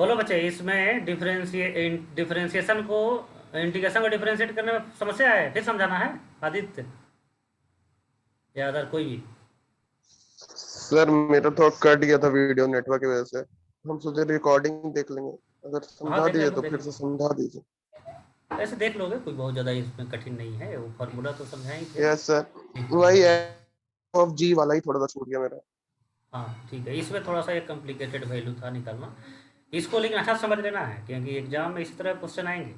बोलो बच्चे, इसमें डिफरेंशिएशन को, इंटीग्रेशन को डिफरेंशिएट करने में समस्या है, फिर समझाना है आदित्य या अदर कोई भी। सर मेरा तो कट गया था वीडियो नेटवर्क की वजह से। हम सोचे रिकॉर्डिंग देख लेंगे, अगर हाँ समझा देख दिए लेना तो देख फिर से लेना, समझा दीजिए। ऐसे देख लोगे, कोई बहुत ज़्यादा इसमें कठिन नहीं है, वो फार्मूला तो समझाएंगे थे। यस सर, ठीक है वही हाँ। एफ ऑफ जी वाला ही थोड़ा सा छूट गया मेरा। हाँ ठीक है, इसमें थोड़ा सा एक कॉम्प्लिकेटेड वैल्यू था निकालना इसको, लेकिन अच्छा समझ लेना है क्योंकि एग्जाम में इसी तरह क्वेश्चन आएंगे।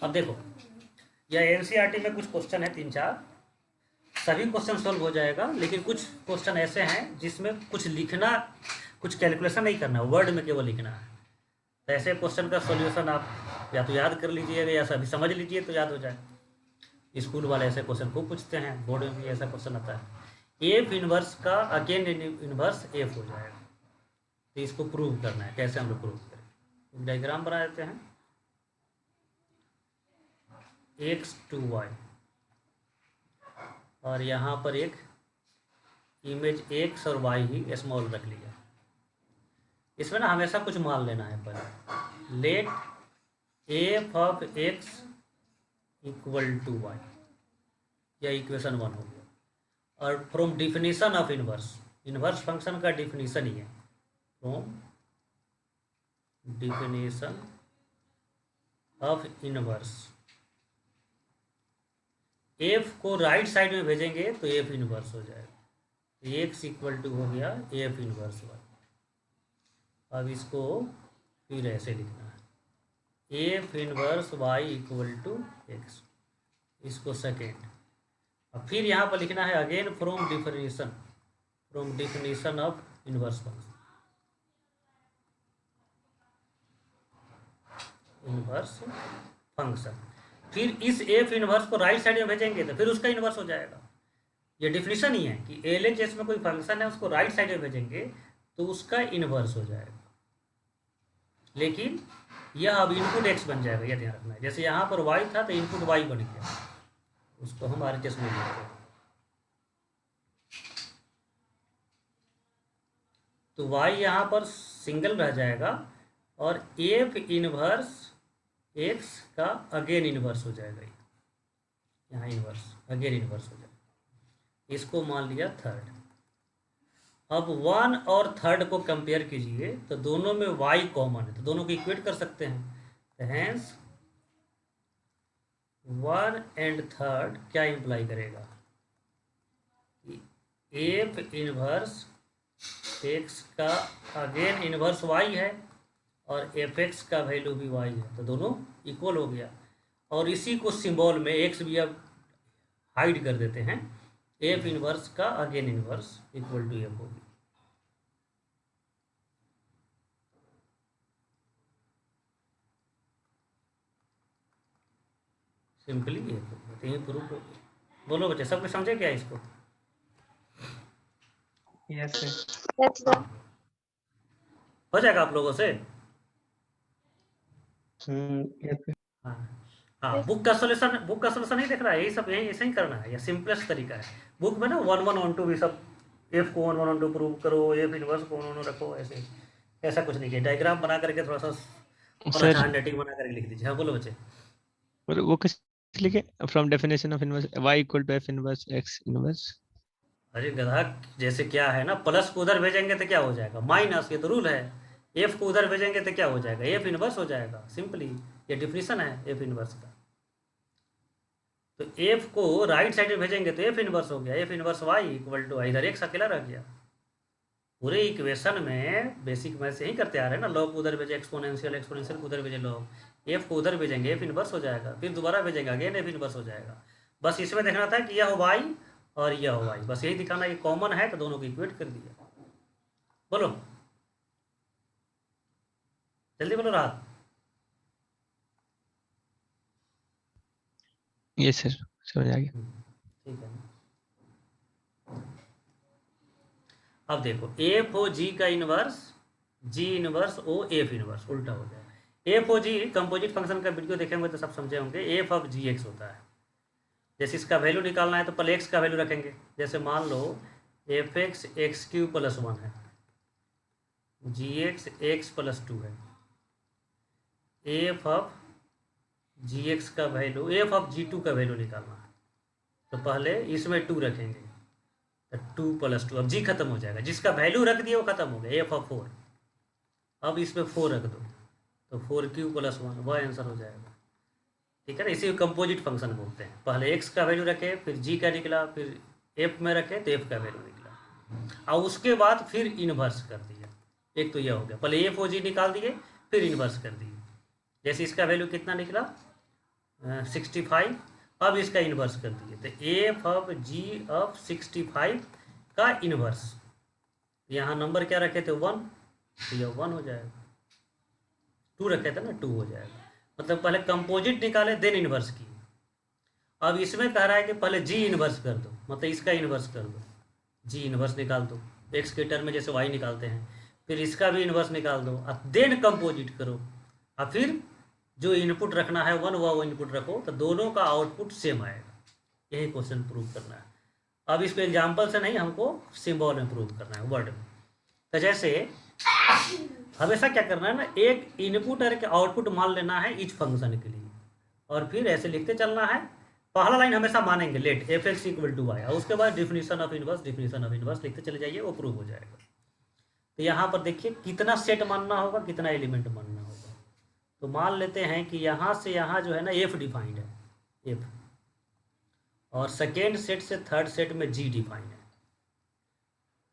अब देखो, यह एनसीईआरटी में कुछ क्वेश्चन है 3-4, सभी क्वेश्चन सोल्व हो जाएगा, लेकिन कुछ क्वेश्चन ऐसे हैं जिसमें कुछ लिखना, कुछ कैलकुलेशन नहीं करना, वर्ड में केवल लिखना है। तो ऐसे क्वेश्चन का सॉल्यूशन आप या तो याद कर लीजिएगा या सभी समझ लीजिए तो याद हो जाए। स्कूल वाले ऐसे क्वेश्चन खूब पूछते हैं, बोर्ड में भी ऐसा क्वेश्चन आता है। एफ इनवर्स का अगेन इनवर्स एफ हो जाएगा, तो इसको प्रूव करना है। कैसे हम लोग प्रूव करें, डायग्राम बना देते हैं। एक्स टू वाई, और यहाँ पर एक इमेज एक्स और वाई ही स्मॉल रख लिया। इसमें ना हमेशा कुछ मान लेना है पहले। Let F of x equal to y, या इक्वेशन 1 हो गया। और from definition of inverse, inverse function का डिफिनीशन ही है, from definition of inverse, f को राइट साइड में भेजेंगे तो एफ इनवर्स हो जाएगा। एक्स इक्वल टू हो गया एफ इनवर्स वाई। अब इसको फिर ऐसे लिखना है, f inverse y equal to x, इसको सेकेंड। अब फिर यहाँ पर लिखना है again from definition of inverse function, inverse function. फिर इस एफ इनवर्स को राइट साइड में भेजेंगे तो फिर उसका इनवर्स हो जाएगा। ये डिफिनीशन ही है कि एल एच एस में कोई फंक्शन है, उसको राइट साइड में भेजेंगे तो उसका इनवर्स हो जाएगा। लेकिन यह अब इनपुट एक्स बन जाएगा, यह ध्यान रखना है। जैसे यहाँ पर वाई था तो इनपुट वाई बन गया, उसको हम आर एच एस में लिखते हैं। तो y यहाँ पर सिंगल रह जाएगा और एफ इनवर्स x का अगेन इनवर्स हो जाएगा, यहाँ इनवर्स अगेन इनवर्स हो जाएगा। इसको मान लिया थर्ड। अब 1 और थर्ड को कंपेयर कीजिए तो दोनों में y कॉमन है, तो दोनों को इक्वेट कर सकते हैं। तो हैंस 1 एंड थर्ड क्या इंप्लाई करेगा, एफ इनवर्स एक्स का अगेन इनवर्स वाई है और एफ एक्स का वैल्यू भी वाई है, तो दोनों इक्वल हो गया। और इसी को सिंबल में एक्स भी अब हाइड कर देते हैं, एफ इनवर्स का again inverse equal to f होगी। सिंपली ये तो ये प्रूफ हो गया। बोलो बच्चे, सब कुछ समझे क्या इसको? यस हाँ, हो जाएगा आप लोगों से। सर। हाँ हाँ, बुक का सोल्यूशन नहीं देख रहा है, यही सब यही ऐसे ही करना है, यह सिंपलेस्ट तरीका है। बुक में ना 1 1 1 2 भी सब, एफ को 1 1 1 2 प्रूव करो, एफ इनवर्स को 1 1 रखो, ऐसे ऐसा कुछ नहीं है। डायग्राम बना करके थोड़ा सा और अच्छा सर हैंड राइटिंग बना करके लिख दीजिए। हाँ बोलो बच्चे। वो किस लिखे from definition of inverse y equal to f inverse x inverse. अरे गधा, जैसे क्या है ना, प्लस को उधर भेजेंगे तो क्या हो जाएगा, माइनस, ये तो रूल है। एफ को उधर भेजेंगे तो क्या हो जाएगा, एफ इनवर्स हो जाएगा, सिंपली ये डिफिनीशन है एफ इनवर्स का। तो एफ को राइट साइड में भेजेंगे तो एफ इनवर्स हो गया, f inverse y equal to, इधर एक्स अकेला रह गया। पूरे इक्वेशन में बेसिक में से ही करते आ रहे हैं ना, लॉग को उधर भेजे एक्सपोनेंशियल, एक्सपोनेंशियल को उधर भेजे लॉग, एफ को उधर भेजेंगे एफ इनवर्स हो जाएगा, फिर दोबारा भेजेंगे अगेन एफ इनवर्स हो जाएगा। बस इसमें देखना था कि यह हो वाई और यह हो वाई, बस यही दिखाना कि कॉमन है तो दोनों को इक्वेट कर दिया। बोलो जल्दी बोलो राहत। यस सर, समझ आ गया। ठीक है, अब देखो एफ ओ जी का इनवर्स, g inverse o f inverse, उल्टा हो जाएगा। एफ ओ जी कंपोजिट फंक्शन का वीडियो देखेंगे तो सब समझे होंगे, एफ ऑफ जी एक्स होता है। जैसे इसका वैल्यू निकालना है तो पहले एक्स का वैल्यू रखेंगे। जैसे मान लो F X X cube plus 1 है, जी एक्स प्लस 2 है। एफ ऑफ जी एक्स का value, F of G two का वैल्यू निकालना है। तो पहले इसमें 2 रखेंगे, तो 2 प्लस 2, अब जी खत्म हो जाएगा, जिसका वैल्यू रख दिया वो खत्म हो गया, एफ ऑफ 4। अब इसमें 4 रख दो, तो 4 क्यू प्लस 1, वह आंसर हो जाएगा। ठीक है ना, इसी को कंपोजिट फंक्शन बोलते हैं। पहले एक्स का वैल्यू रखे, फिर जी का निकला, फिर एफ में रखे तो एफ का वैल्यू निकला, और उसके बाद फिर इन्वर्स कर दिया। एक तो यह हो गया, पहले एफ ओ जी निकाल दिए, फिर इन्वर्स कर दिए। जैसे इसका वैल्यू कितना निकला 65, अब इसका इन्वर्स कर दिए, तो एफ ऑफ जी ऑफ 65 का इन्वर्स, यहाँ नंबर क्या रखे थे 1, तो यह 1 हो जाएगा। 2 रखे थे ना, 2 हो जाएगा। मतलब पहले कंपोजिट निकाले देन इन्वर्स की। अब इसमें कह रहा है कि पहले जी इन्वर्स कर दो, मतलब इसका इन्वर्स कर दो, जी इन्वर्स निकाल दो, एक्स के टर्म में जैसे वाई निकालते हैं, फिर इसका भी इन्वर्स निकाल दो, और देन कंपोजिट करो, और फिर जो इनपुट रखना है 1 वो इनपुट रखो, तो दोनों का आउटपुट सेम आएगा। यही क्वेश्चन प्रूव करना है। अब इसको एग्जाम्पल से नहीं, हमको सिंबल में प्रूव करना है, वर्ड में। तो जैसे हमेशा क्या करना है ना, एक इनपुट और एक आउटपुट मान लेना है ईच फंक्शन के लिए, और फिर ऐसे लिखते चलना है। पहला लाइन हमेशा मानेंगे let f x equal to y, और उसके बाद डिफिनीशन ऑफ इनवर्स लिखते चले जाइए, वो प्रूव हो जाएगा। तो यहाँ पर देखिए कितना सेट मानना होगा, कितना एलिमेंट मानना होगा। तो मान लेते हैं कि यहाँ से यहाँ जो है ना एफ डिफाइंड है, एफ, और सेकेंड सेट से थर्ड सेट में जी डिफाइंड है,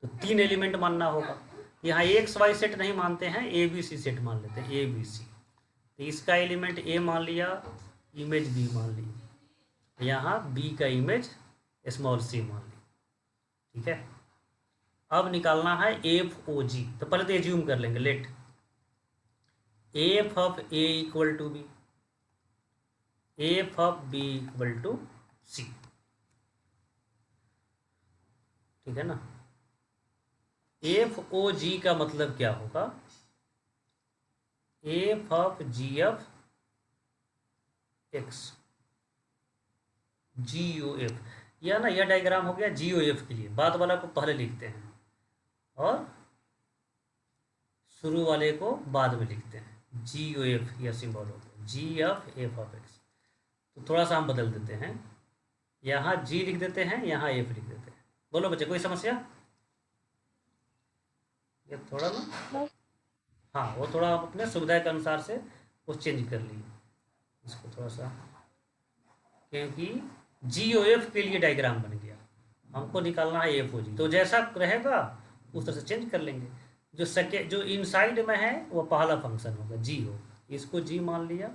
तो 3 एलिमेंट मानना होगा। यहाँ एक्स वाई सेट नहीं मानते हैं, ए बी सी सेट मान लेते हैं, ए बी सी। तो इसका एलिमेंट ए मान लिया, इमेज बी मान ली, यहाँ बी का इमेज स्मॉल सी मान ली। ठीक है, अब निकालना है एफ ओ जी। तो पहले तो एज्यूम कर लेंगे, let F of A equal to B, F of B equal to C. ठीक है ना, एफ ओ जी का मतलब क्या होगा, f of g of x, g o f. यह ना, यह डायग्राम हो गया जी ओ एफ के लिए, बाद वाला को पहले लिखते हैं और शुरू वाले को बाद में लिखते हैं। जी ओ एफ यह सिंबल हो गया, जी ऑफ एफ ऑफ एक्स। तो थोड़ा सा हम बदल देते हैं, यहाँ जी लिख देते हैं, यहाँ एफ लिख देते हैं। बोलो बच्चे, कोई समस्या? ये थोड़ा ना, हाँ, वो थोड़ा आप अपने सुविधा के अनुसार से वो चेंज कर लिए इसको थोड़ा सा, क्योंकि जी ओ एफ के लिए डायग्राम बन गया, हमको निकालना है एफ ओ जी। तो जैसा रहेगा उस तरह से चेंज कर लेंगे। जो इनसाइड में है वो पहला फंक्शन होगा जी ओ, इसको जी मान लिया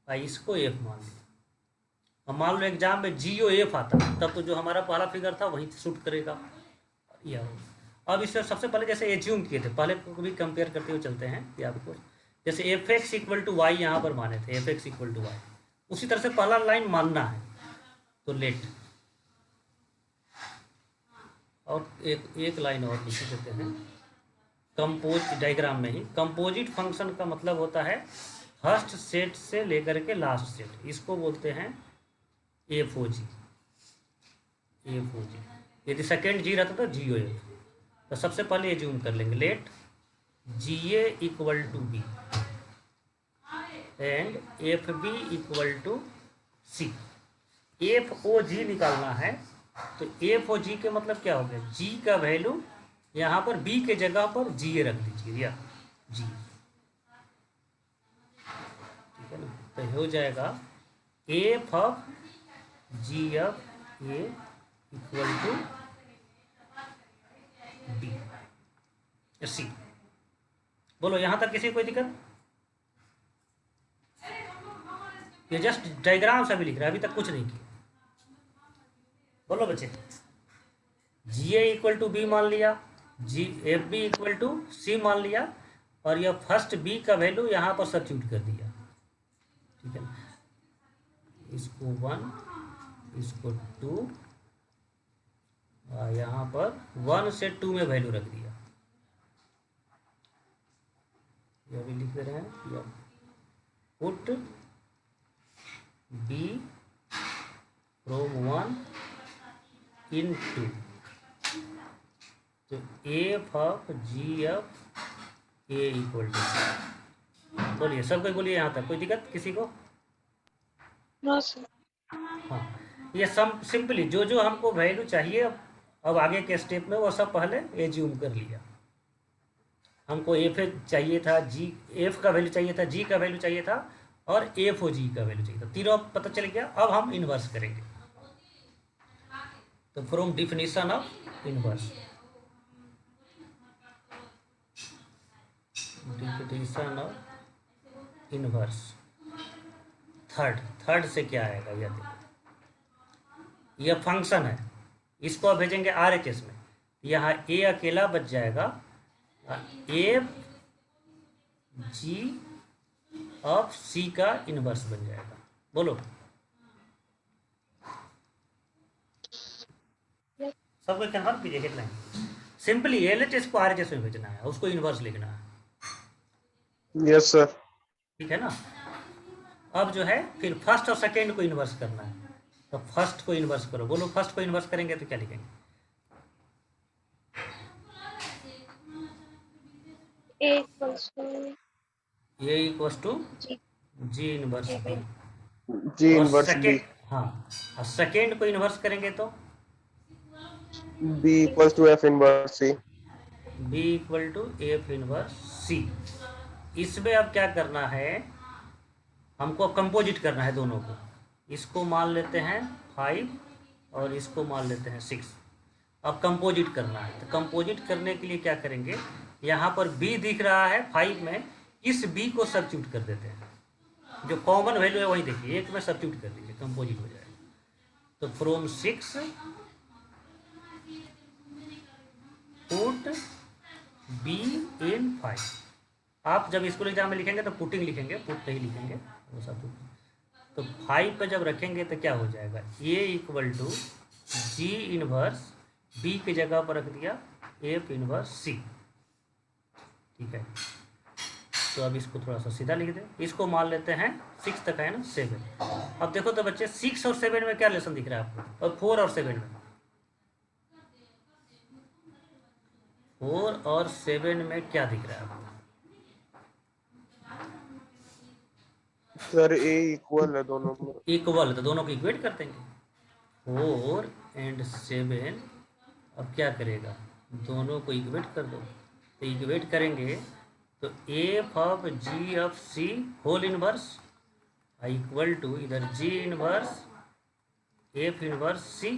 और इसको एफ मान लिया। अब मान लो एग्जाम में जी ओ एफ आता तब तो जो हमारा पहला फिगर था वही शूट करेगा, यह होगा। अब इससे सबसे पहले जैसे एज्यूम किए थे, पहले को भी कंपेयर करते हुए चलते हैं कि आपको, जैसे f x equal to y यहाँ पर माने थे, f x equal to y, उसी तरह से पहला लाइन मानना है। तो लेट, और एक लाइन और लिख देते हैं कंपोज डायग्राम में ही। कंपोजिट फंक्शन का मतलब होता है फर्स्ट सेट से लेकर के लास्ट सेट, इसको बोलते हैं एफ ओ जी। एफ ओ जी, यदि सेकेंड जी रहता तो जी ओ एफ। तो सबसे पहले एज्यूम कर लेंगे, let G A equal to B and F B equal to C. F O G निकालना है, तो एफ ओ जी के मतलब क्या हो गया, जी का वैल्यू यहाँ पर बी के जगह पर जी ए रख दीजिए, या जी। ठीक है ना, तो हो जाएगा f of g of A equal to b c. बोलो यहाँ तक किसी कोई दिक्कत? ये जस्ट डायग्राम से भी लिख रहा है, अभी तक कुछ नहीं किया। बोलो बच्चे, जी ए इक्वल टू बी मान लिया, जी एफ बी इक्वल टू सी मान लिया, और यह फर्स्ट बी का वैल्यू यहाँ पर सब्स्टिट्यूट कर दिया। ठीक है ना, इसको 1, इसको 2, और यहाँ पर 1 से 2 में वैल्यू रख दिया। यह भी लिख रहे हैं, यह पुट बी फ्रॉम 1 इन 2, तो f of g of A equal to, बोलिए सब कोई बोलिए यहाँ तक, कोई दिक्कत किसी को? No sir. हाँ, ये सम सिंपली जो जो हमको वैल्यू चाहिए अब आगे के स्टेप में वो सब पहले एज्यूम कर लिया। हमको एफ चाहिए था, जी एफ का वैल्यू चाहिए था, जी का वैल्यू चाहिए था और एफ ओ जी का वैल्यू चाहिए था, तीनों पता चल गया। अब हम इन्वर्स करेंगे। तो from definition of inverse, definition of inverse, third से क्या आएगा यह देखो, यह फंक्शन है, इसको आप भेजेंगे RHS में, यहाँ ए अकेला बच जाएगा, ए जी ऑफ सी का इनवर्स बन जाएगा। बोलो सबको कन्फर्म कीजिए कितना है। सिंपली LHS को RHS में भेजना है, उसको इनवर्स लिखना है, यस सर। ठीक है ना। अब जो है फिर फर्स्ट और सेकेंड को इन्वर्स करना है, तो फर्स्ट को इन्वर्स करो। बोलो फर्स्ट को इन्वर्स करेंगे तो क्या लिखेंगे? A equals to ji inverse B, G और इनवर्स बी। सेकेंड, हाँ, और सेकेंड को इन्वर्स करेंगे तो B equals to F inverse C. B equal to F inverse C. इसमें अब क्या करना है, हमको अब कंपोजिट करना है दोनों को। इसको मान लेते हैं 5 और इसको मान लेते हैं 6। अब कंपोजिट करना है, तो कंपोजिट करने के लिए क्या करेंगे, यहाँ पर b दिख रहा है 5 में, इस b को सब्स्टिट्यूट कर देते हैं, जो कॉमन वैल्यू है वही देखिए, एक में सब्स्टिट्यूट कर दीजिए, कंपोजिट हो जाएगा। तो फ्रॉम 6 पुट b इन 5। आप जब स्कूल एग्जाम में लिखेंगे तो पुटिंग लिखेंगे, पुट नहीं लिखेंगे वो सब। तो 5 पे जब रखेंगे तो क्या हो जाएगा, a equal to ji inverse b की जगह पर रख दिया एफ इनवर्स सी, ठीक है। तो अब इसको थोड़ा सा सीधा लिख दें, इसको मान लेते हैं 6 तक है ना, 7। अब देखो तो बच्चे 6 और 7 में क्या रिलेशन दिख रहा है आपको, और 4 और 7 में, 4 और 7 में क्या दिख रहा है आपको? सर ए इक्वल है दोनों में। इक्वल, तो दोनों को इक्वेट कर देंगे, 4 और 7। अब क्या करेगा, दोनों को इक्वेट कर दो। तो इक्वेट करेंगे तो f of g of C whole inverse equal to इधर जी इनवर्स एफ इनवर्स सी।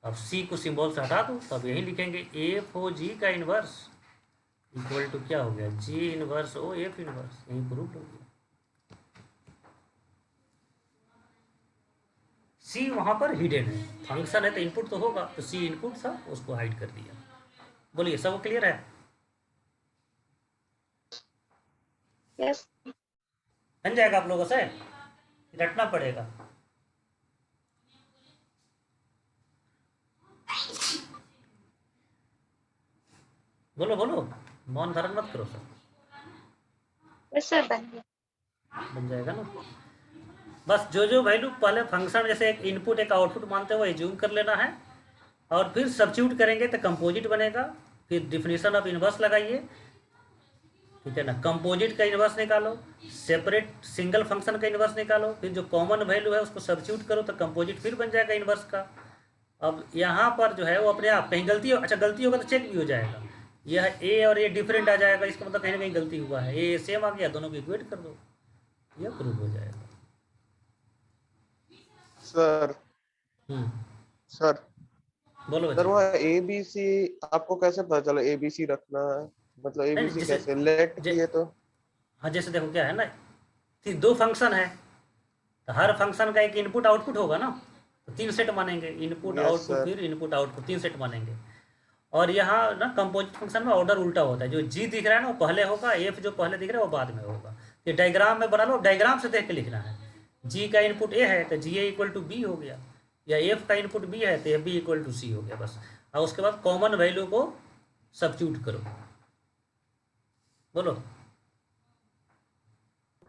अब सी को सिंबल से हटा दो, तब यही लिखेंगे एफ ओ जी का इनवर्स इक्वल टू क्या हो गया, जी इनवर्स ओ एफ इनवर्स, यही प्रूफ हो गया। सी वहाँ पर हिडन है, फंक्शन है तो इनपुट तो होगा, तो सी इनपुट था, उसको हाइड कर दिया। बोलिए सब क्लियर है? यस। बन जाएगा आप लोगों से, रटना पड़ेगा। बोलो बोलो, मौन धारण मत करो सर। यस सर, बन गया। बन जाएगा ना। बस जो जो वैल्यू पहले फंक्शन जैसे एक इनपुट एक आउटपुट मानते हुए एज्यूम कर लेना है, और फिर सब्स्टिट्यूट करेंगे तो कंपोजिट बनेगा। फिर डिफिनीशन ऑफ इनवर्स लगाइए, ठीक है ना। कंपोजिट का इनवर्स निकालो, सेपरेट सिंगल फंक्शन का इनवर्स निकालो, फिर जो कॉमन वैल्यू है उसको सब्स्टिट्यूट करो तो कंपोजिट फिर बन जाएगा इनवर्स का। अब यहाँ पर जो है वो अपने आप कहीं गलती हो, अच्छा गलती होगा तो चेक भी हो जाएगा, यह ए और ये डिफरेंट आ जाएगा, इसका मतलब कहीं ना कहीं गलती हुआ है, ए सेम आ गया, दोनों को इक्वेट कर दो, यह प्रूफ हो जाएगा। सर सर बोलो सर बच्चे। वहाँ ABC आपको कैसे पता चला ABC रखना है, मतलब नहीं, ABC जैसे- कैसे लेट किए तो? हाँ जैसे देखो क्या है ना, कि 2 फंक्शन है तो हर फंक्शन का एक इनपुट आउटपुट होगा ना, तो 3 सेट मानेंगे, इनपुट Yes, आउटपुट sir. फिर इनपुट आउटपुट, 3 सेट मानेंगे। और यहाँ ना कंपोजिट फंक्शन में ऑर्डर उल्टा होता है, जो जी दिख रहा है ना वो पहले होगा, एफ जो पहले दिख रहा है वो बाद में होगा। ये डायग्राम में बना लो, डायग्राम से देख के लिखना है। जी का इनपुट ए है तो जी ए इक्वल टू बी हो गया, या एफ का इनपुट बी है तो एफ बी इक्वल टू सी हो गया, बस। और उसके बाद कॉमन वैल्यू को सब्स्टिट्यूट करो। बोलो।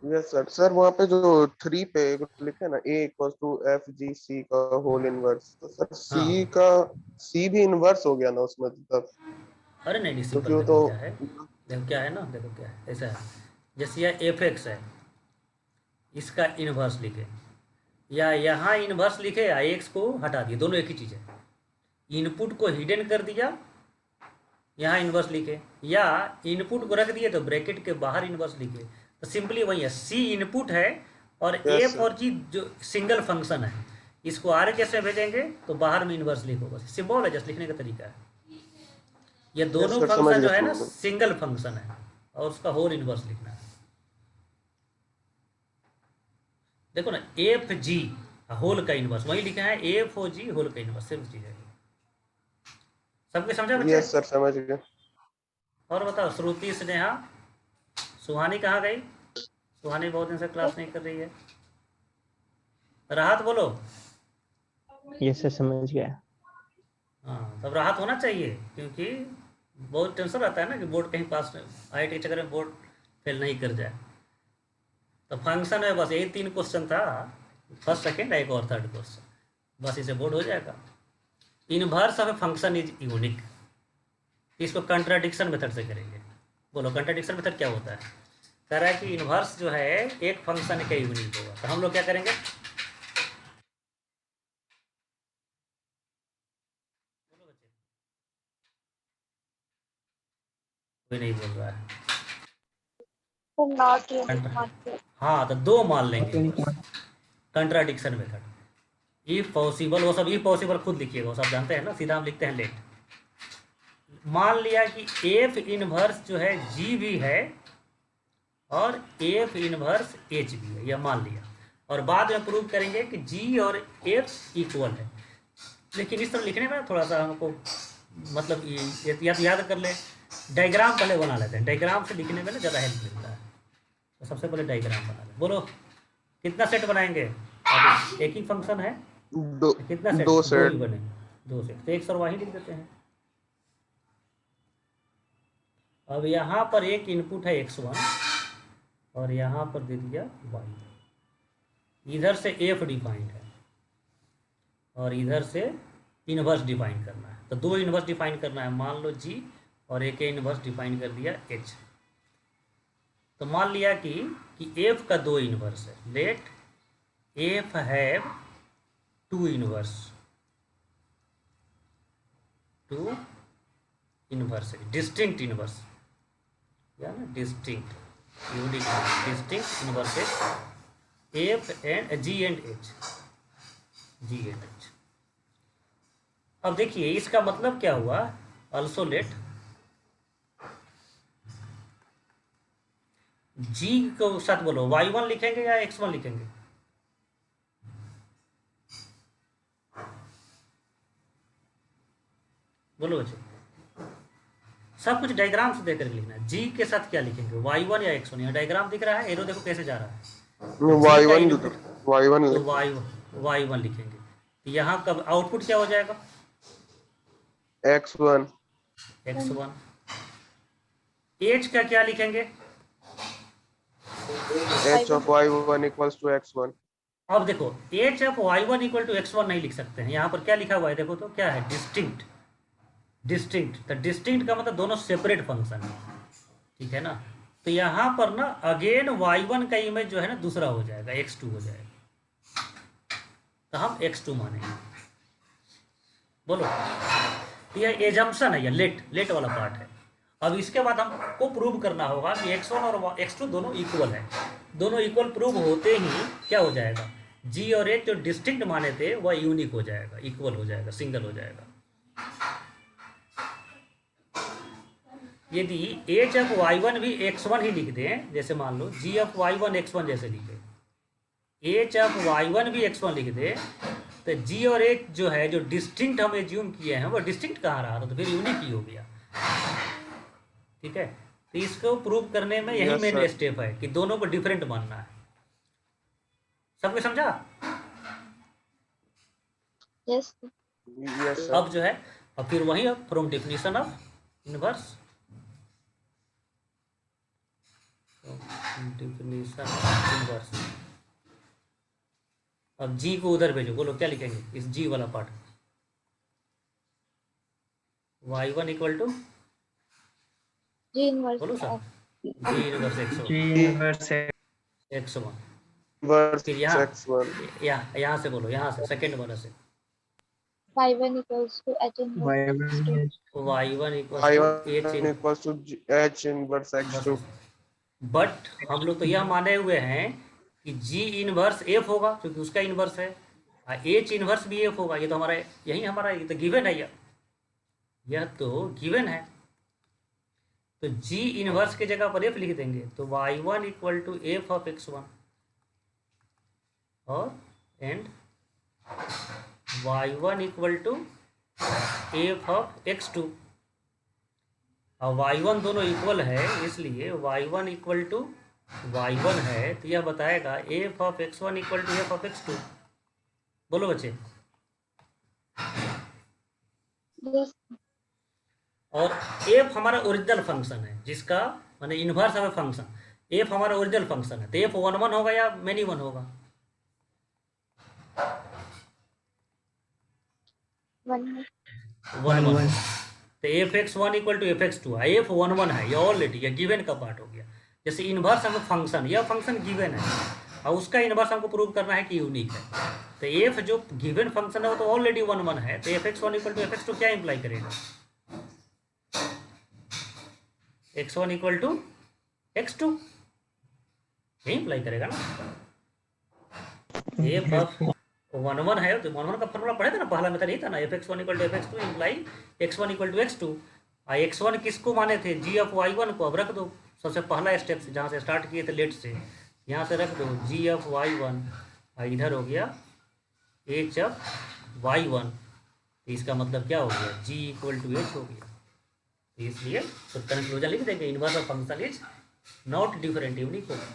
Yes sir. सर वहाँ पे जो 3 पे लिखे ना A equals to F G C का होल इनवर्स, तो सर C हाँ। का C भी इनवर्स हो गया ना उसमें तब? अरे नहीं, क्योंकि सिंपल वो देखो तो क्या है, देखो क्या है ना, देखो क्या है, ऐसा है जैसे यह एफ एक्स है, इसका इन्वर्स लिखे, या यहाँ इन्वर्स लिखे या एक्स को हटा दिए, दोनों एक ही चीज़ है। इनपुट को हिडन कर दिया, यहाँ इन्वर्स लिखे, या इनपुट को रख दिए तो ब्रैकेट के बाहर इन्वर्स लिखे। तो सिंपली वही है, सी इनपुट है और यस एफ सर। और जी जो सिंगल फंक्शन है, इसको आर कैसे भेजेंगे तो बाहर में इन्वर्स लिखो, बस सिंबल है, जस्ट लिखने का तरीका है। ये दोनों सर, समझ फंक्शन जो गया, है ना समझ गया। सिंगल फंक्शन है और उसका होल इन्वर्स लिखना है। देखो ना, एफ जी होल का इन्वर्स वही लिखा है, एफ ओ जी होल का इन्वर्स, सिर्फ चीज है। सबके समझा बच्चे? यस सर, समझ गया। और बताओ, श्रुति, स्नेहा, सुहानी कहाँ गई? सुहानी बहुत दिन से क्लास नहीं कर रही है। राहत बोलो। यस सर, समझ गया। हाँ, तब राहत होना चाहिए, क्योंकि बहुत टेंशन रहता है ना कि बोर्ड कहीं पास IIT चक्कर में बोर्ड फेल नहीं कर जाए। तो फंक्शन में बस यही 3 क्वेश्चन था, फर्स्ट सेकंड एक और थर्ड क्वेश्चन, बस इसे बोर्ड हो जाएगा। Inverse of function is unique, इसको कंट्राडिक्शन मेथड से करेंगे। बोलो कंट्राडिक्शन मेथड क्या होता है? कह रहा है कि इनवर्स जो है एक फंक्शन का यूनिक होगा, तो हम लोग क्या करेंगे? बोलो बच्चे, कोई नहीं बोल रहा है। Not unique. हाँ, तो 2 मान लेंगे कंट्राडिक्शन मेथड। इफ पॉसिबल, वो सब इफ पॉसिबल खुद लिखिएगा, वो सब जानते हैं ना, सीधा हम लिखते हैं लेट। मान लिया कि एफ इनवर्स जो है जी भी है और एफ इनवर्स एच भी है, यह मान लिया, और बाद में प्रूव करेंगे कि जी और एफ इक्वल है। लेकिन इस तरह लिखने में थोड़ा सा हमको मतलब या तो याद कर ले, डायग्राम पहले बना लेते हैं, डायग्राम से लिखने में ना ज़्यादा हेल्प मिलता है। तो सबसे पहले डायग्राम बना लें। बोलो कितना सेट बनाएंगे? अब एक ही फंक्शन है, दो कितना सेट? 2 2 सेट। ही बने, 2 सेट, तो एक सर वही लिख देते हैं। अब यहाँ पर एक इनपुट है x1 और यहाँ पर दे दिया y, इधर से f डिफाइंड है और इधर से इनवर्स डिफाइन करना है। तो 2 इनवर्स डिफाइन करना है, मान लो g, और एक इनवर्स डिफाइन कर दिया h। तो मान लिया कि f का 2 इनवर्स है, let f have 2 inverse, 2 inverse है, डिस्टिंक्ट इनवर्स, या ना distinct, unique, distinct inverses F and G and H, G and H. अब देखिए इसका मतलब क्या हुआ, अल्सो लेट जी को साथ बोलो y1 लिखेंगे या x1 लिखेंगे? बोलो बच्चे, सब कुछ डायग्राम से देकर लिखना है। जी के साथ क्या लिखेंगे, y1 या x1? यहाँ डायग्राम दिख रहा है, एरो देखो कैसे जा रहा है, y1 तो y1 लिखेंगे। तो यहाँ कब आउटपुट क्या हो जाएगा? x1। h का क्या लिखेंगे? h of y1 equals to x1। अब देखो h of y1 equal to x1 नहीं लिख सकते हैं, यहाँ पर क्या लिखा हुआ है देखो, तो क्या है? Distinct, distinct. तो डिस्टिंक्ट का मतलब दोनों सेपरेट फंक्शन है, ठीक है ना। तो यहाँ पर ना अगेन y1 का इमेज जो है ना दूसरा हो जाएगा, x2 हो जाएगा, तो हम x2 मानेंगे। बोलो, तो यह एजम्पशन है, यह लेट वाला पार्ट है। अब इसके बाद हमको प्रूव करना होगा कि x1 और x2 दोनों इक्वल है। दोनों इक्वल प्रूव होते ही क्या हो जाएगा, g और h जो डिस्टिंक्ट माने थे वह यूनिक हो जाएगा, इक्वल हो जाएगा, सिंगल हो जाएगा। यदि h ऑफ y1 भी x1 ही लिख दें, जैसे मान लो g ऑफ y1 x1 जैसे लिखे, h ऑफ y1 भी x1 लिख दे, तो g और h जो है जो डिस्टिंक्ट हम एज्यूम किए हैं वो डिस्टिंक्ट कहाँ रहा, तो फिर यूनिक ही हो गया, ठीक है। तो इसको प्रूव करने में यही मेन स्टेप है कि दोनों को डिफरेंट मानना है। सबको समझा? यस। अब जो है, अब फिर वही from definition of inverse, definition of inverse. अब जी को उधर भेजो, बोलो क्या लिखेंगे इस जी वाला part? y1 equal to G inverse बोलो sir, of g inverse G inverse x1। वर्स फिर यहाँ x1 यहाँ से बोलो, यहाँ से सेकंड वाला से y1 equals to H inverse x2. y1 y1 equal to h y1 in equals to h inverse x2 but हम लोग तो यह माने हुए हैं कि जी इनवर्स एफ होगा क्योंकि उसका इनवर्स है, एच इनवर्स भी एफ होगा। ये तो हमारा यही हमारा ये तो गिवन है, यह तो गिवन है। तो जी इनवर्स की जगह पर एफ लिख देंगे तो y1 equal to f of x1 और and y1 equal to f of x2। और y1 दोनों इक्वल है इसलिए y1 इक्वल टू y1 है तो यह बताएगा f of x1 equal to f of x2। बोलो बच्चे। Yes. और एफ हमारा ओरिजिनल फंक्शन है जिसका माने इन्वर्स ऑफ फंक्शन, एफ हमारा ओरिजिनल फंक्शन है तो एफ 1 होगा या मेनी 1 होगा? 1 1 तो f x one equal to f x two, f 1 है, ये ऑलरेडी ये गिवन का पार्ट हो गया। जैसे इन्वर्स ऑफ फंक्शन, यह फंक्शन गिवन है और उसका इन्वर्स हमको प्रूव करना है कि यूनिक है। तो एफ जो गिवन फंक्शन है वो तो ऑलरेडी 1 है तो f x one equal to f x two क्या इंप्लाई करेगा? x1 इक्वल टू x2 यही इंप्लाई करेगा ना। एफ ऑफ 1 है तो 1 का फॉर्मूला पढ़े थे ना, पहला मेथड नहीं था ना, f x one equal to f x two imply x1 equal to x2। x1 किसको माने थे? जी ऑफ y1 को। अब रख दो सबसे पहला स्टेप से जहाँ से स्टार्ट किए थे लेट से, यहाँ से रख दो जी ऑफ y1 इधर हो गया एच ऑफ y1। तो इसका मतलब क्या हो गया? जी इक्वल टू एच हो गया। तो इसलिए तो कंक्लूजन लिख देंगे inverse of function is not different unique होगा।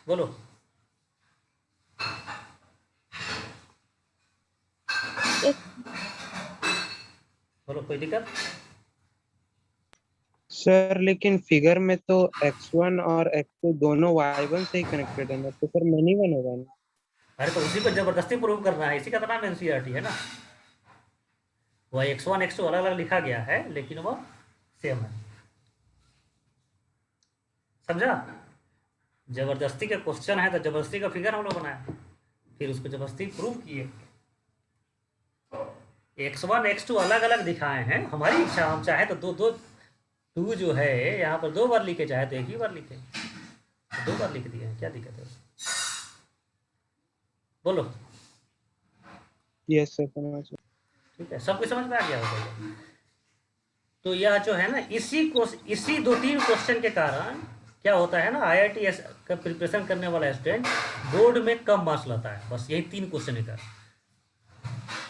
बोलो Yes. बोलो कोई दिक्कत? सर लेकिन फिगर में तो x1 और x2 दोनों y1 से ही कनेक्टेड है ना, तो सर मेनी वन होगा ना। अरे तो उसी को जबरदस्ती प्रूव करना है, इसी का तो नाम एनसीईआरटी है ना। वह x1 x2 अलग अलग लिखा गया है लेकिन वह सेम है। समझा? जबरदस्ती का क्वेश्चन है तो जबरदस्ती का फिगर हम लोग बनाए, फिर उसको जबरदस्ती प्रूव किए। x1 x2 अलग अलग दिखाए हैं, हमारी इच्छा हम चाहे तो दो दो टू जो है यहाँ पर 2 बार लिखे, चाहे तो एक ही बार लिखे, 2 बार लिख दिए हैं, क्या दिक्कत है? बोलो। यस सर समझ। ठीक है, सब कुछ समझ में आ गया होगा। तो यह जो है ना इसी 2-3 क्वेश्चन के कारण क्या होता है ना, आईआईटी का प्रिपरेशन करने वाला स्टूडेंट बोर्ड में कम मार्क्स लाता है, बस यही 3 क्वेश्चन का।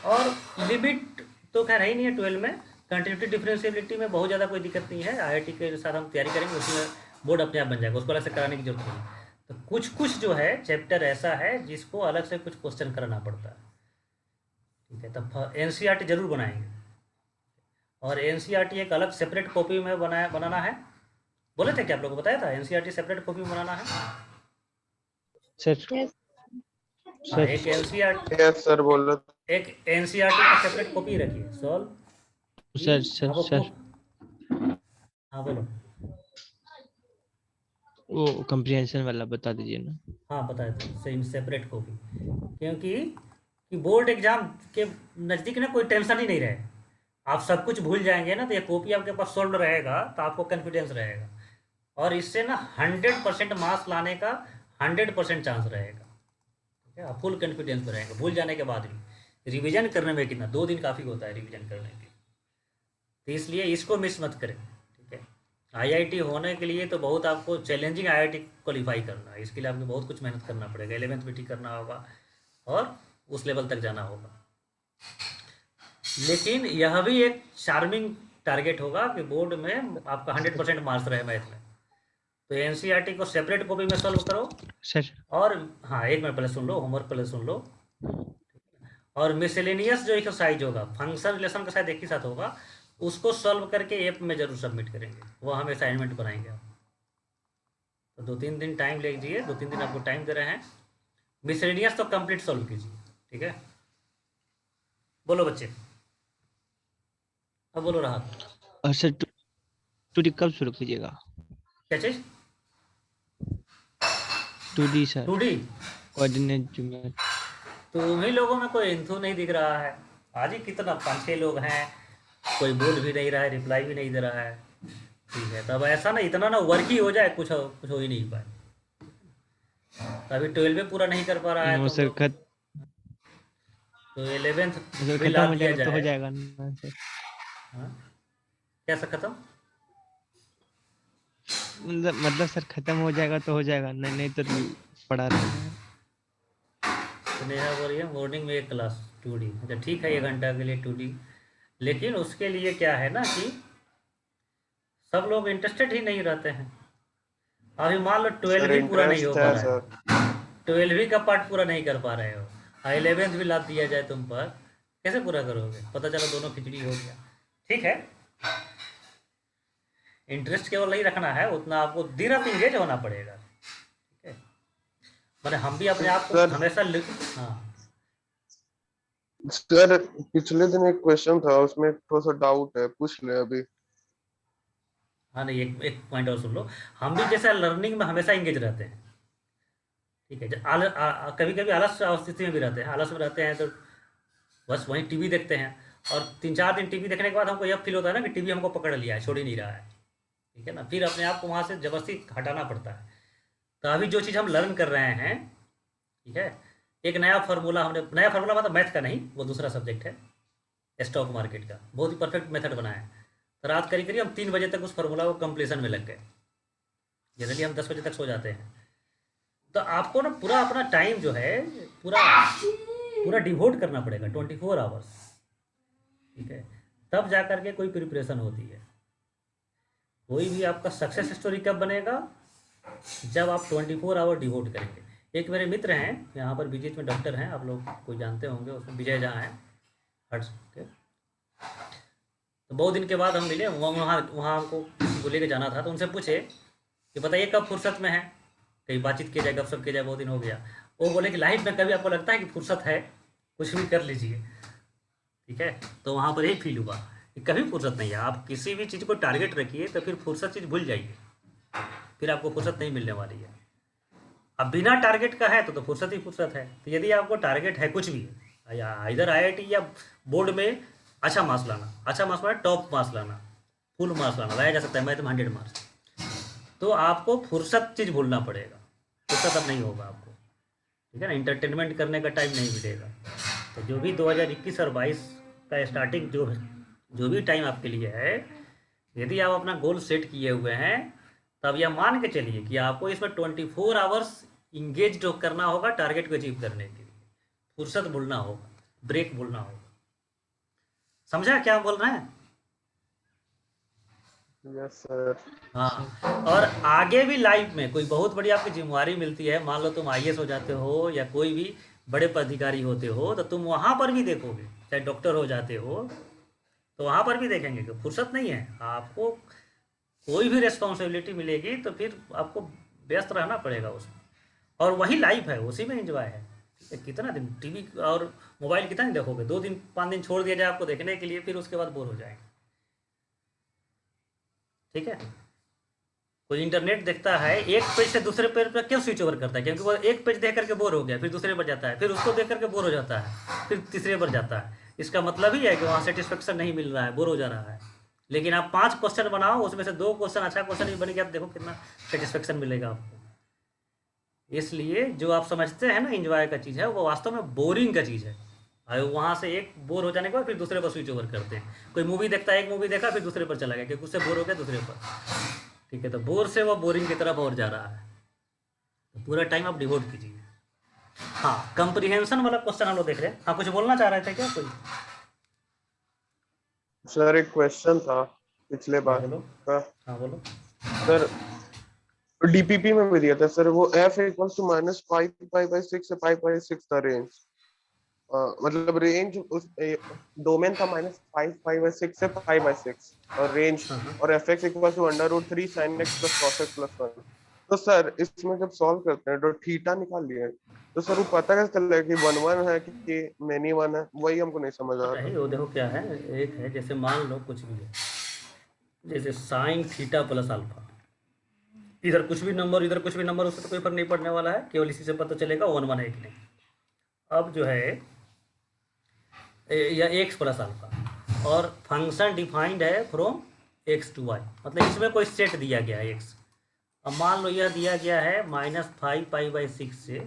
और लिमिट तो खैर है ही नहीं है 12 में, कंटिन्यूटी डिफरेंशिएबिलिटी में बहुत ज़्यादा कोई दिक्कत नहीं है। आईआईटी के साथ हम तैयारी करेंगे, उसमें बोर्ड अपने आप बन जाएगा, उसको अलग से कराने की जरूरत नहीं। तो कुछ जो है चैप्टर ऐसा है जिसको अलग से कुछ क्वेश्चन कराना पड़ता है। ठीक है, तब एनसीईआरटी जरूर बनाएंगे और एनसीईआरटी एक अलग सेपरेट कॉपी में बनाना है। बोले थे क्या आप लोग को बताया था एनसीईआरटी सेपरेट कॉपी में बनाना है? Sir Yes. हाँ, एक एनसीईआरटी यस सर बोल रहे थे। एक एनसीईआरटी की सेपरेट कॉपी रखिए। सॉल्व सर हाँ बोलो। वो कंप्रिहेंशन वाला बता दीजिए ना। हाँ बताया था सेम सेपरेट कॉपी, क्योंकि कि बोर्ड एग्जाम के नज़दीक ना कोई टेंशन ही नहीं रहे, आप सब कुछ भूल जाएंगे ना तो ये कॉपी आपके पास सोल्व रहेगा तो आपको कॉन्फिडेंस रहेगा और इससे ना 100% मार्क्स लाने का 100% चांस रहेगा। ठीक है, आप फुल कॉन्फिडेंस में रहेंगे भूल जाने के बाद भी। रिवीजन करने में कितना 2 दिन काफ़ी होता है रिवीजन करने के लिए, तो इसलिए इसको मिस मत करें। ठीक है, आईआईटी होने के लिए तो बहुत आपको चैलेंजिंग आईआईटी क्वालिफाई करना है, इसके लिए आपको बहुत कुछ मेहनत करना पड़ेगा, 11th भी ठीक करना होगा और उस लेवल तक जाना होगा। लेकिन यह भी एक चार्मिंग टारगेट होगा कि बोर्ड में आपका 100% मार्क्स रहे मैथ में। तो एनसीईआरटी को सेपरेट कॉपी में सॉल्व करो सर और हाँ एक मिनट पहले सुन लो, होमवर्क पहले सुन लो। और मिसलेनियस जो एक्सरसाइज होगा फंक्शन रिलेशन का शायद एक ही साथ होगा, उसको सॉल्व करके ऐप में जरूर सबमिट करेंगे, वो हम असाइनमेंट बनाएंगे आप। तो 2-3 दिन टाइम ले लीजिए, 2-3 दिन आपको टाइम दे रहे हैं। मिसलेनियस तो कंप्लीट सॉल्व कीजिए। ठीक है, बोलो बच्चे, अब बोलो राहत। और सर 2D कब शुरू कीजिएगा? क्या चीज? 2D sir, 2D? Coordinate geometry. तुम ही लोगों में कोई इंथू नहीं दिख रहा है। आज ही कितना 5-6 लोग हैं, कोई बोल भी नहीं रहा है, रिप्लाई भी नहीं दे रहा है। ठीक है, तब ऐसा ना इतना ना वर्क ही हो जाए, कुछ हो ही नहीं पाए। अभी 12 में पूरा नहीं कर पा रहा है वो तुम सर लोग, तो 11th सर भी खत्म ला हो दिया जाएगा तो हो जाए। जाएगा ना सर? हाँ? कैसा खत्म? मतलब सर खत्म हो जाएगा तो हो जाएगा, नहीं नहीं तो पढ़ा रहेगा। तो नेहा बोल रही है मॉर्निंग में एक क्लास 2D। अच्छा ठीक है, 1 घंटा के लिए 2D, लेकिन उसके लिए क्या है ना कि सब लोग इंटरेस्टेड ही नहीं रहते हैं। अभी मान लो 12 सर भी पूरा नहीं हो इंटरेस्ट पा है रहा है, 12 का पार्ट पूरा नहीं कर पा रहे हो, 11th भी लाद दिया जाए तुम पर, कैसे पूरा करोगे? पता चला दोनों खिचड़ी हो गया। ठीक है, इंटरेस्ट केवल नहीं रखना है, उतना आपको दिन रात इंगेज होना पड़ेगा। ठीक है, मैंने हम भी अपने आप को सर। हमेशा हाँ सर पिछले दिन एक क्वेश्चन था, उसमें थोड़ा सा डाउट है, पूछ ले अभी। हाँ, नहीं एक एक पॉइंट और सुन लो। हम भी जैसे लर्निंग में हमेशा इंगेज रहते हैं। ठीक है, कभी कभी आलस स्थिति में भी रहते हैं, आलस में रहते हैं तो बस वहीं टीवी देखते हैं, और 3-4 दिन टीवी देखने के बाद हमको यह फील होता है ना कि टीवी हमको पकड़ लिया है, छोड़ ही नहीं रहा है। ठीक है ना, फिर अपने आप को वहाँ से जबरदस्ती हटाना पड़ता है। तो अभी जो चीज़ हम लर्न कर रहे हैं, ठीक है, एक नया फार्मूला हमने, नया फार्मूला मतलब मैथ का नहीं, वो दूसरा सब्जेक्ट है, स्टॉक मार्केट का, बहुत ही परफेक्ट मेथड बनाया है। तो रात करीब करीब हम 3 बजे तक उस फार्मूला को कंप्लीशन में लग गए। जनरली हम 10 बजे तक सो जाते हैं। तो आपको ना पूरा अपना टाइम जो है पूरा पूरा डिवोट करना पड़ेगा, 24 आवर्स। ठीक है, तब जा करके कोई प्रिपरेशन होती है। कोई भी आपका सक्सेस स्टोरी कब बनेगा? जब आप 24 आवर डिवोट करेंगे। एक मेरे मित्र हैं यहाँ पर बीजेपी में, डॉक्टर हैं, आप लोग कोई जानते होंगे, उसमें विजय झा हैं, हर्ष के। तो बहुत दिन के बाद हम मिले, वहाँ वहाँ हमको किसी को लेके जाना था, तो उनसे पूछे कि बताइए कब फुर्सत में है, कहीं बातचीत किया जाए, गपशप किया जाए, बहुत दिन हो गया। वो बोले कि लाइफ में कभी आपको लगता है कि फुर्सत है, कुछ भी कर लीजिए। ठीक है, तो वहाँ पर यही फील हुआ कि कभी फुर्सत नहीं है। आप किसी भी चीज़ को टारगेट रखिए तो फिर फुर्सत चीज़ भूल जाइए, फिर आपको फुर्सत नहीं मिलने वाली है। अब बिना टारगेट का है तो फुर्सत ही फुर्सत है। तो यदि आपको टारगेट है कुछ भी, या इधर IIT या बोर्ड में अच्छा मार्क्स लाना, अच्छा मार्क्स लाना, टॉप मार्क्स लाना, फुल मार्क्स लाया जा सकता है, मैथ में 100 मार्क्स, तो आपको फुर्सत चीज़ भूलना पड़ेगा। फुर्सत अब नहीं होगा आपको। ठीक है ना, इंटरटेनमेंट करने का टाइम नहीं मिलेगा। तो जो भी 2021 और 22 का स्टार्टिंग जो भी टाइम आपके लिए है, यदि आप अपना गोल सेट किए हुए हैं, तब यह मान के चलिए कि आपको इसमें 24 आवर्स इंगेज करना होगा टारगेट को अचीव करने के लिए। फुर्सत भूलना होगा, ब्रेक भूलना होगा। समझा क्या बोल रहे हैं? Yes sir. हाँ, और आगे भी लाइफ में कोई बहुत बड़ी आपकी जिम्मेवारी मिलती है, मान लो तुम IAS हो जाते हो या कोई भी बड़े पदाधिकारी होते हो, तो तुम वहाँ पर भी देखोगे, चाहे डॉक्टर हो जाते हो तो वहाँ पर भी देखेंगे कि फुर्सत नहीं है आपको। कोई भी रिस्पॉन्सिबिलिटी मिलेगी तो फिर आपको व्यस्त रहना पड़ेगा उसमें, और वही लाइफ है, उसी में एंजॉय है। ठीक है, कितना दिन टीवी और मोबाइल कितना दिन देखोगे? 2-5 दिन छोड़ दिया जाए आपको देखने के लिए, फिर उसके बाद बोर हो जाएंगे। ठीक है, कोई इंटरनेट देखता है, एक पेज से दूसरे पेज पर क्यों स्विच ओवर करता है? क्योंकि वो एक पेज देख करके बोर हो गया, फिर दूसरे पर जाता है, फिर उसको देख करके बोर हो जाता है, फिर तीसरे पर जाता है। इसका मतलब ही है कि वहाँ सेटिस्फेक्शन नहीं मिल रहा है, बोर हो जा रहा है। लेकिन आप 5 क्वेश्चन बनाओ, उसमें से 2 क्वेश्चन अच्छा क्वेश्चन ही बन गया, आप देखो कितना सेटिस्फेक्शन मिलेगा आपको। इसलिए जो आप समझते हैं ना इंजॉय का चीज़ है, वो वास्तव में बोरिंग का चीज़ है। और वहाँ से एक बोर हो जाने के बाद फिर दूसरे पर स्विच ओवर करते हैं। कोई मूवी देखता है, एक मूवी देखा, फिर दूसरे पर चला गया, क्योंकि उससे बोर हो गया दूसरे पर। ठीक है, तो बोर से वो बोरिंग की तरफ और जा रहा है। तो पूरा टाइम आप डिवोट कीजिए। हाँ, कंप्रीहेंशन वाला क्वेश्चन हम लोग देख रहे हैं। हाँ, कुछ बोलना चाह रहे थे क्या कोई? सर एक क्वेश्चन था पिछले हाँ बार बोलो। का। हाँ बोलो। सर DPP में भी दिया था सर, वो f = -5π/6 से π/6 था रेंज। मतलब रेंज उस डोमेन था -5π/6 से π/6, और रेंज और fx = √3 sin x + cos x + 1। तो सर इसमें जब सॉल्व करते हैं तो थीटा निकाल लिए, तो सर वो पता कैसे चल रहा है कि 1 1 है कि मेनी 1 है? वही हमको नहीं समझ आ रहा। नहीं, वो देखो क्या है, एक है जैसे मान लो कुछ भी है, जैसे साइन थीटा प्लस अल्फा, इधर कुछ भी नंबर इधर कुछ भी नंबर, उससे तो कोई फर्क नहीं पड़ने वाला है, केवल इसी से पता चलेगा 1 1 है कि नहीं। अब जो है या एक्स प्लस अल्फा, और फंक्शन डिफाइंड है फ्रॉम एक्स टू वाई, मतलब इसमें कोई सेट दिया गया है एक्स। अब मान लो यह दिया गया है -5 π/6 से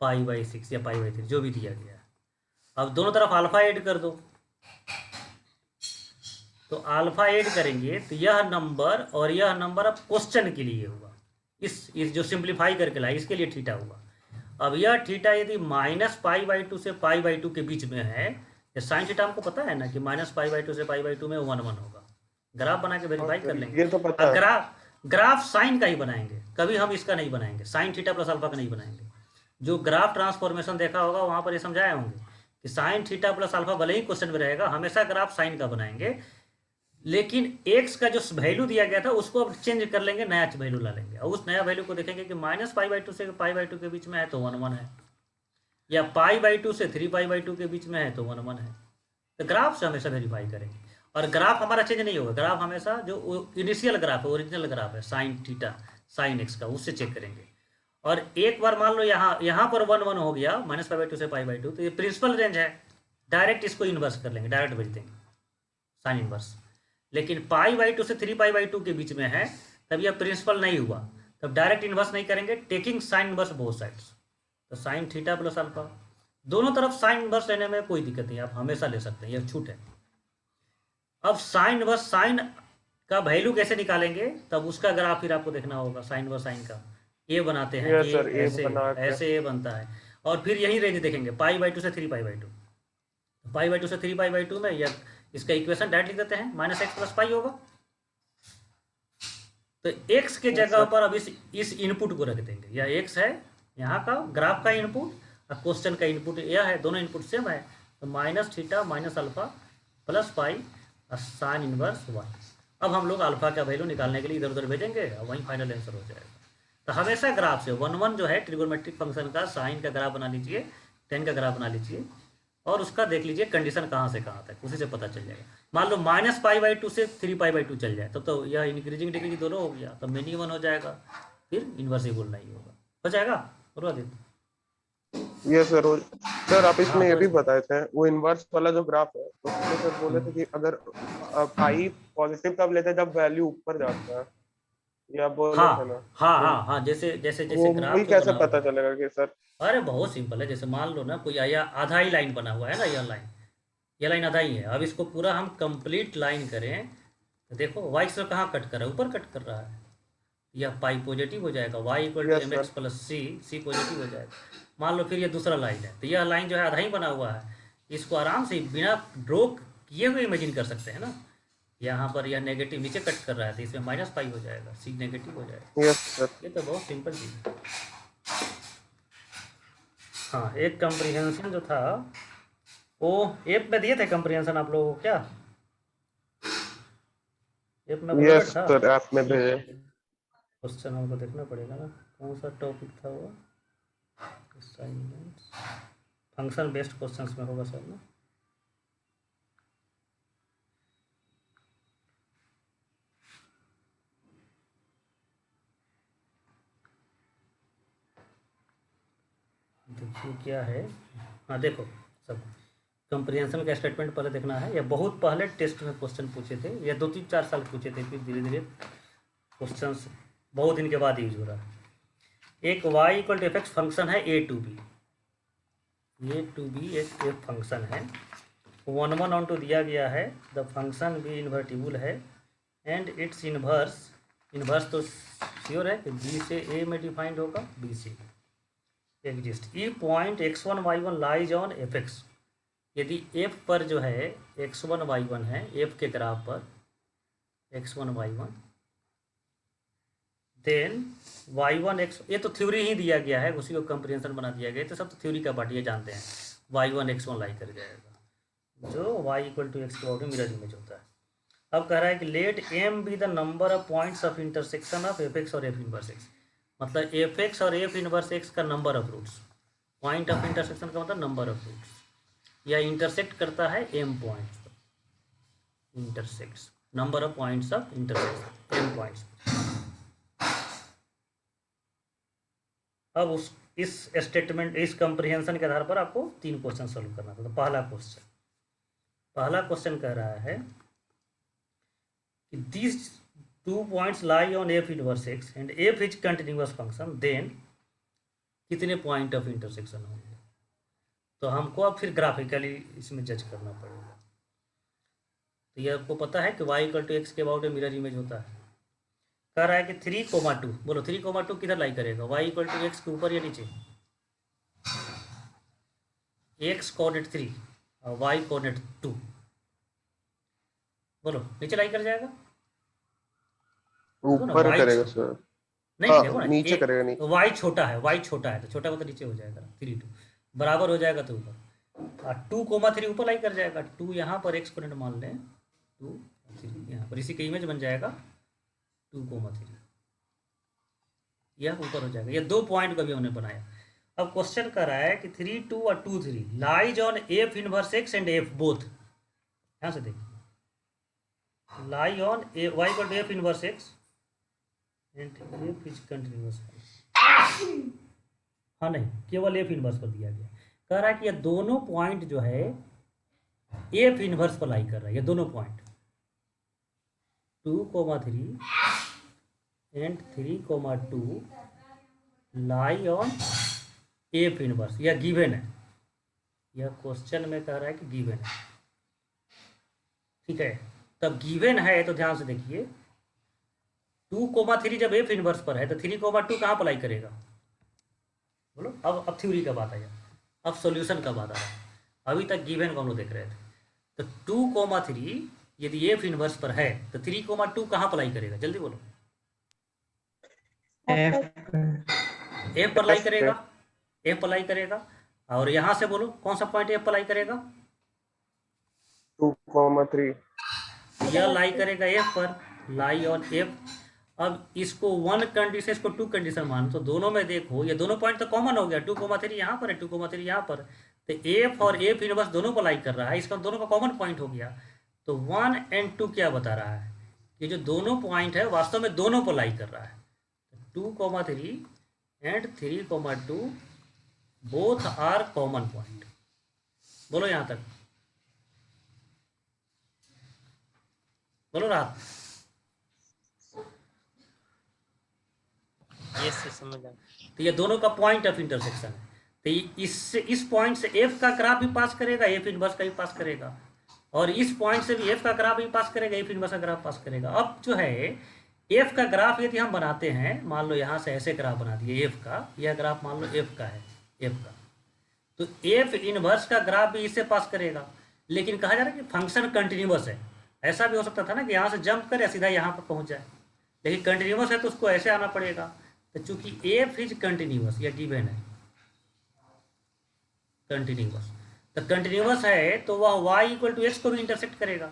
π/6 या π/3, जो भी दिया गया है। अब दोनों तरफ अल्फा ऐड कर दो, तो अल्फा ऐड करेंगे तो यह नंबर और यह नंबर अब क्वेश्चन के लिए हुआ, इस जो सिंप्लीफाई करके लाए इसके लिए थीटा हुआ। अब यह थीटा यदि -π/2 से π/2 के बीच में है, ये साइन थीटा हमको पता है ना कि -π/2 से π/2 में 1 1 होगा। ग्राफ बना के वेरीफाई कर लेंगे। ये तो पता है। ग्राफ साइन का ही बनाएंगे, कभी हम इसका नहीं बनाएंगे, साइन थीटा प्लस अल्फा का नहीं बनाएंगे। जो ग्राफ ट्रांसफॉर्मेशन देखा होगा वहां पर ये समझाए होंगे कि साइन थीटा प्लस अल्फा भले ही क्वेश्चन में रहेगा, हमेशा ग्राफ साइन का बनाएंगे, लेकिन एक्स का जो वैल्यू दिया गया था उसको अब चेंज कर लेंगे, नया वैल्यू ला लेंगे, और उस नया वैल्यू को देखेंगे कि -π/2 से π/2 के बीच में है तो 1 1 है, या π/2 से 3π/2 के बीच में है तो 1 1 है। तो ग्राफ से हमेशा वेरीफाई करेंगे, और ग्राफ हमारा चेंज नहीं होगा। ग्राफ हमेशा जो इनिशियल ग्राफ है, ओरिजिनल ग्राफ है साइन थीटा साइन एक्स का, उससे चेक करेंगे। और एक बार मान लो यहाँ पर 1 1 हो गया -π/2 से π/2, तो ये प्रिंसिपल रेंज है, डायरेक्ट इसको इन्वर्स कर लेंगे, डायरेक्ट भेज देंगे साइन इन्वर्स। लेकिन π/2 से 3π/2 के बीच में है तब यह प्रिंसिपल नहीं हुआ, तब डायरेक्ट इन्वर्स नहीं करेंगे, taking sign inverse both sides. तो साइन थीटा प्लस अल्फा, दोनों तरफ साइन इन्वर्स लेने में कोई दिक्कत नहीं, आप हमेशा ले सकते हैं, यह छूट है। अब साइन इन्वर्स साइन का वैल्यू कैसे निकालेंगे, तब उसका ग्राफ फिर आपको देखना होगा। साइन इन्वर्स साइन का ए बनाते हैं, Yes, sir, A ऐसे बना के। ऐसे ए बनता है, और फिर यही रेंज देखेंगे π/2 से 3π/2। π/2 से 3π/2 में यह इसका इक्वेशन डायरेक्ट लिख देते हैं, -x + π होगा। तो x के जगह पर अब इस इनपुट को रख देंगे, यह x है यहाँ का ग्राफ का इनपुट, और क्वेश्चन का इनपुट यह है, दोनों इनपुट सेम है। तो -θ - अल्फा + π साइन इनवर्स y। अब हम लोग अल्फा का वैल्यू निकालने के लिए इधर उधर भेजेंगे और वहीं फाइनल आंसर हो जाएगा। तो हमेशा ग्राफ से 1 1 जो है ट्रिगोनोमेट्रिक फंक्शन का साइन का ग्राफ बना लीजिए, टेन का ग्राफ बना लीजिए, और उसका देख लीजिए कंडीशन कहाँ से कहाँ तक, उसी से पता चल जाएगा। मान लो -π/2 से 3π/2 चल जाए, तब तो यह इंक्रीजिंग डिक्रीजिंग दोनों हो गया, तो मिनिमम हो जाएगा, फिर इन्वर्सिबल नहीं होगा, हो जाएगा। और आदित्य यस सर। सर आप इसमें हाँ, ये भी बस। बताए थे, वो इनवर्स वाला जो ग्राफ है उसमें सर बोले थे कि अगर पाई पॉजिटिव तब लेते हैं जब वैल्यू ऊपर जाता है, या बोले हाँ थे ना, हाँ हाँ हाँ, जैसे जैसे जैसे वो ग्राफ वही जो कैसे बना पता हुआ है। चलेगा कि सर? अरे बहुत सिंपल है, जैसे मान लो ना कोई आया आधा ही लाइन बना हुआ है ना, यह लाइन आधा ही है। अब इसको पूरा हम कंप्लीट लाइन करें तो देखो वाई से कहाँ कट कर रहा है, ऊपर कट कर रहा है, यह पाई पॉजिटिव हो जाएगा, y = Yes, mx + c positive हो जाएगा। मान लो फिर ये दूसरा लाइन है, तो यह लाइन जो है आधा ही बना हुआ है, इसको आराम से बिना ड्रॉ किए हुए इमेजिन कर सकते हैं ना। यहाँ पर यह नेगेटिव नीचे कट कर रहा है, तो इसमें -π हो जाएगा, c नेगेटिव हो जाएगा। Yes sir. ये तो बहुत सिंपल चीज़ है। हाँ, एक कंप्रीहेंशन जो था वो ऐप में दिए थे, कंप्रीहेंशन आप लोगों को क्या ऐप में अपलोडेड यस था? सर, ऐप में भेजे। क्वेश्चन हमको देखना पड़ेगा ना, कौन सा टॉपिक था वो, असाइनमेंट्स फंक्शन बेस्ड क्वेश्चंस में होगा सर ना। देखिए क्या है, हाँ देखो सब कंप्रीहेंशन का स्टेटमेंट पहले देखना है। ये बहुत पहले टेस्ट में क्वेश्चन पूछे थे, ये 2 3 4 साल पूछे थे, फिर धीरे धीरे क्वेश्चंस बहुत दिन के बाद यूज हो रहा है। एक y = f(x) फंक्शन है a to b एक f फंक्शन है, 1 1 ऑन टू दिया गया है, द फंक्शन भी इन्वर्टिबल है एंड इट्स इन्वर्स तो श्योर है कि b से a में डिफाइंड होगा, b से exist. E point x1 y1 lies on fx, यदि f पर जो है x1 y1 है, f के ग्राफ पर x1 y1, then y1 x, ये तो थ्योरी ही दिया गया है, उसी को कंप्रीहेंशन बना दिया गया, तो सब तो थ्योरी का पार्ट ये जानते हैं, y1 x1 लाई कर जाएगा, जो y = x के बारे में मिरर इमेज होता है। अब कह रहा है कि let m be the number of points of intersection of fx और f इनवर्स x, मतलब fx और f इनवर्स x का number of roots, point of intersection का मतलब नंबर ऑफ रूट्स, या इंटरसेक्ट करता है m पॉइंट्स पर, intersects number of points of intersection, n points. अब उस इस स्टेटमेंट, इस कंप्रिहेंशन के आधार पर आपको 3 क्वेश्चन सोल्व करना था। तो पहला क्वेश्चन कह रहा है कि this 2 points lie on f inverse x and f is continuous function, then कितने पॉइंट ऑफ इंटरसेक्शन होंगे। तो हमको अब फिर ग्राफिकली इसमें जज करना पड़ेगा। तो ये आपको पता है कि y इक्वल टू एक्स के अबाउट मिरर इमेज होता है। कह रहा है कि 3,2, बोलो 3,2 किधर लाई करेगा, y इक्वल टू एक्स के ऊपर या नीचे, x कोऑर्डिनेट 3 और y कोऑर्डिनेट 2, बोलो नीचे लाई कर जाएगा। ऊपर y करेगा सर। नहीं हाँ, देखो ना, नीचे करेगा नीचे। y छोटा है, y छोटा है तो छोटा को तो नीचे हो जाएगा, 3 2 बराबर हो जाएगा तो ऊपर, और 2,3 ऊपर लाई कर जाएगा। 2 यहाँ पर x कोऑर्डिनेट मान लें, 2 3 यहाँ पर, इसी का इमेज बन जाएगा 2,3, यह ऊपर हो जाएगा। ये 2 पॉइंट को भी हमने बनाया। अब क्वेश्चन कर रहा है कि 3 2 और 2 3 lies on f inverse x and f both. यहाँ से देखिए, lie on y equal to f inverse x and f is continuous. हाँ नहीं, केवल f इनवर्स पर दिया गया। कह रहा है कि ये दोनों पॉइंट जो है f इनवर्स पर लाई कर रहा है। ये दोनों point 2,3 and 3,2 lie on f inverse. यह गिवन है, यह क्वेश्चन में कह रहा है कि गिवन है, ठीक है। तब गिवन है तो ध्यान से देखिए, 2,3 जब f इनवर्स पर है तो 3,2 कहाँ अप्लाई करेगा, बोलो। अब थ्योरी का बात आया, अब सॉल्यूशन का बात आ रहा है। अभी तक गिवन को हम लोग देख रहे थे। तो 2,3 यदि f इनवर्स पर है तो 3,2 कहाँ अप्लाई करेगा, जल्दी बोलो। f पर लाई करेगा, f पर लाई करेगा। और यहाँ से बोलो कौन सा पॉइंट f पर लाई करेगा, 2,3। यह लाई करेगा f पर, लाई ऑन f। अब इसको 1 कंडीशन, इसको 2 कंडीशन मान, तो दोनों में देखो ये दोनों पॉइंट तो कॉमन हो गया। 2,3 यहाँ पर है, 2,3 यहाँ पर, तो f और f इनवर्स दोनों पर लाई कर रहा है, इसका दोनों का कॉमन पॉइंट हो गया। तो 1 एंड 2 क्या बता रहा है, ये जो दोनों पॉइंट है वास्तव में दोनों पर लाई कर रहा है। 2,3 and 3,2 both are common point. बोलो यहाँ तक, बोलो रात। यस समझ आ। तो ये दोनों का पॉइंट ऑफ इंटरसेक्शन है। तो इससे, इस पॉइंट से f का ग्राफ भी पास करेगा, f इनवर्स का भी पास करेगा, और इस पॉइंट से भी f का ग्राफ भी पास करेगा, f इनवर्स का ग्राफ पास करेगा। अब जो है f का ग्राफ यदि हम बनाते हैं, मान लो यहाँ से ऐसे ग्राफ बना दिए f का, यह ग्राफ मान लो f का है, f का, तो f इनवर्स का ग्राफ भी इससे पास करेगा। लेकिन कहा जा रहा है कि फंक्शन कंटिन्यूअस है। ऐसा भी हो सकता था ना कि यहाँ से जंप करे सीधा यहाँ पर पहुँच जाए, लेकिन कंटिन्यूअस है तो उसको ऐसे आना पड़ेगा। तो चूंकि f इज कंटिन्यूअस, या गिवन है कंटिन्यूअस, तो कंटिन्यूअस है तो वह y इक्वल टू एक्स को भी इंटरसेक्ट करेगा।